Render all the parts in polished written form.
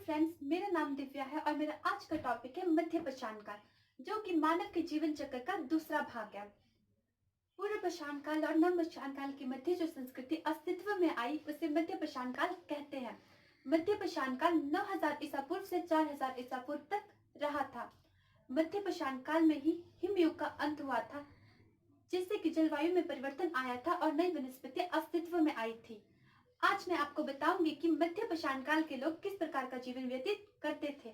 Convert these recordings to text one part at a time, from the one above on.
Friends, मेरा नाम दिव्या है और मेरा आज का टॉपिक है मध्य पाषाण काल, जो कि मानव के जीवन चक्र का दूसरा भाग है। पूर्व पाषाण काल और नव पाषाण काल के मध्य जो संस्कृति अस्तित्व में आई उसे मध्य पाषाण काल कहते हैं। मध्य पाषाण काल 9000 ईसा पूर्व से 4000 ईसा पूर्व तक रहा था। मध्य पाषाण काल में ही हिमयुग का अंत हुआ था, जिससे कि जलवायु में परिवर्तन आया था और नई वनस्पति अस्तित्व में आई थी। आज मैं आपको बताऊंगी कि मध्य पाषाण काल के लोग किस प्रकार का जीवन व्यतीत करते थे।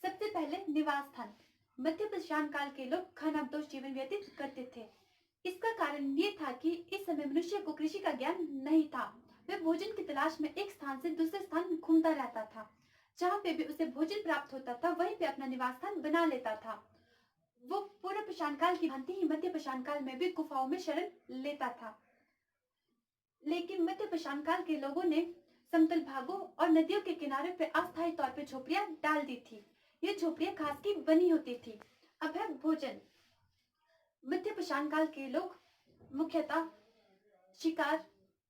सबसे पहले निवास स्थान। मध्य पाषाण काल के लोग खानाबदोश जीवन व्यतीत करते थे। इसका कारण ये था कि इस समय मनुष्य को कृषि का ज्ञान नहीं था। वह भोजन की तलाश में एक स्थान से दूसरे स्थान घूमता रहता था। जहाँ पे भी उसे भोजन प्राप्त होता था वहीं पे अपना निवास स्थान बना लेता था। वो पूर्व पाषाण काल की भांति ही मध्य पाषाण काल में भी गुफाओं में शरण लेता था। लेकिन मध्य पाषाण काल के लोगों ने समतल भागों और नदियों के किनारे पर अस्थायी तौर पर झोपड़ियां डाल दी थी। ये झोपड़ियां घास की बनी होती थी। अब है भोजन। मध्य पाषाण काल के लोग मुख्यतः शिकार,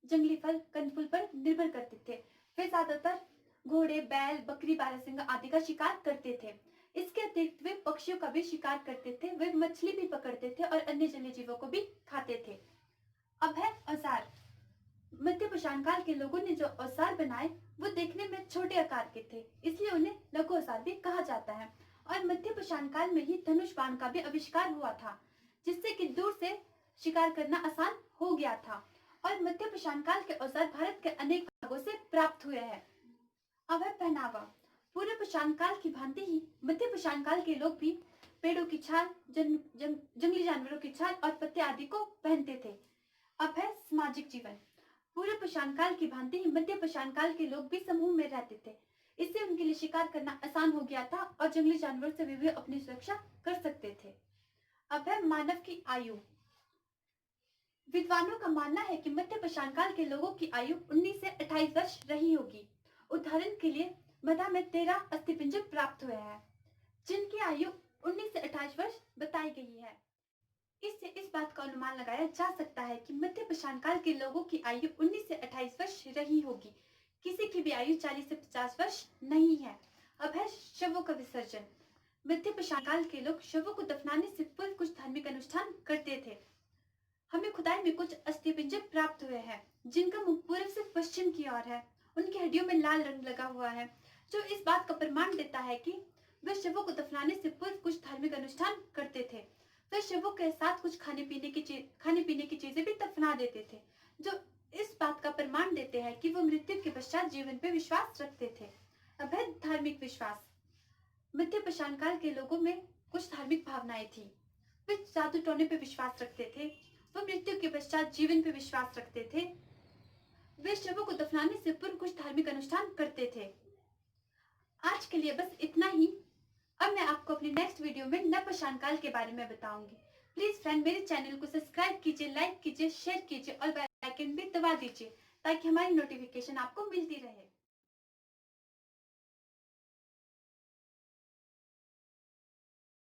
जंगली फल, कंदफूल पर निर्भर करते थे। वे ज्यादातर घोड़े, बैल, बकरी, बारहसिंगा आदि का शिकार करते थे। इसके अतिरिक्त वे पक्षियों का भी शिकार करते थे। वे मछली भी पकड़ते थे और अन्य जलीय जीवों को भी खाते थे। अब है औजार। मध्य पाषाण काल के लोगों ने जो औजार बनाए वो देखने में छोटे आकार के थे, इसलिए उन्हें लघु औजार भी कहा जाता है। और मध्य पाषाण काल में ही धनुष बाण का भी आविष्कार हुआ था, जिससे कि दूर से शिकार करना आसान हो गया था। और मध्य पाषाण काल के औजार भारत के अनेक भागों से प्राप्त हुए हैं। अब है पहनावा। पूर्व पाषाण काल की भांति ही मध्य पाषाण काल के लोग भी पेड़ों की छाल, जंगली जानवरों की छाल और पत्ते आदि को पहनते थे। अब है सामाजिक जीवन। पूर्व पाषाण काल की भांति ही मध्य पाषाण काल के लोग भी समूह में रहते थे। इससे उनके लिए शिकार करना आसान हो गया था और जंगली जानवरों से भी वे अपनी सुरक्षा कर सकते थे। अब है मानव की आयु। विद्वानों का मानना है कि मध्य पाषाण काल के लोगों की आयु 19 से 28 वर्ष रही होगी। उदाहरण के लिए मधा में 13 अस्थिपिंजर प्राप्त हुए हैं, जिनकी आयु 19 से 28 वर्ष बताई गई है। इससे इस बात का अनुमान लगाया जा सकता है कि मध्य पाषाण काल के लोगों की आयु 19 से 28 वर्ष रही होगी। किसी की भी आयु 40 से 50 वर्ष नहीं है। अब है शवों का विसर्जन। मध्य पाषाण काल के लोग शवों को दफनाने से पूर्व कुछ धार्मिक अनुष्ठान करते थे। हमें खुदाई में कुछ अस्थिपिंजर प्राप्त हुए हैं, जिनका मुख पूर्व से पश्चिम की ओर है। उनकी हड्डियों में लाल रंग लगा हुआ है, जो इस बात का प्रमाण देता है कि वे शवों को दफनाने से पूर्व कुछ धार्मिक अनुष्ठान करते थे। वे शवों के साथ कुछ खाने पीने की चीजें भी दफना देते थे, जो इस बात का प्रमाण देते हैं कि वो मृत्यु के पश्चात जीवन पे विश्वास रखते थे। अब है धार्मिक विश्वास। मध्य पाषाण काल के लोगों में कुछ धार्मिक भावनाएं थी। वे जादू टोने पे विश्वास रखते थे। वो मृत्यु के पश्चात जीवन पे विश्वास रखते थे। वे शवों को दफनाने से पूर्व कुछ धार्मिक अनुष्ठान करते थे। आज के लिए बस इतना ही। अब मैं आपको अपनी नेक्स्ट वीडियो में नव पाषाण काल के बारे में बताऊंगी। प्लीज फ्रेंड, मेरे चैनल को सब्सक्राइब कीजिए, लाइक कीजिए, शेयर कीजिए और बेल आइकन भी दबा दीजिए, ताकि हमारी नोटिफिकेशन आपको मिलती रहे।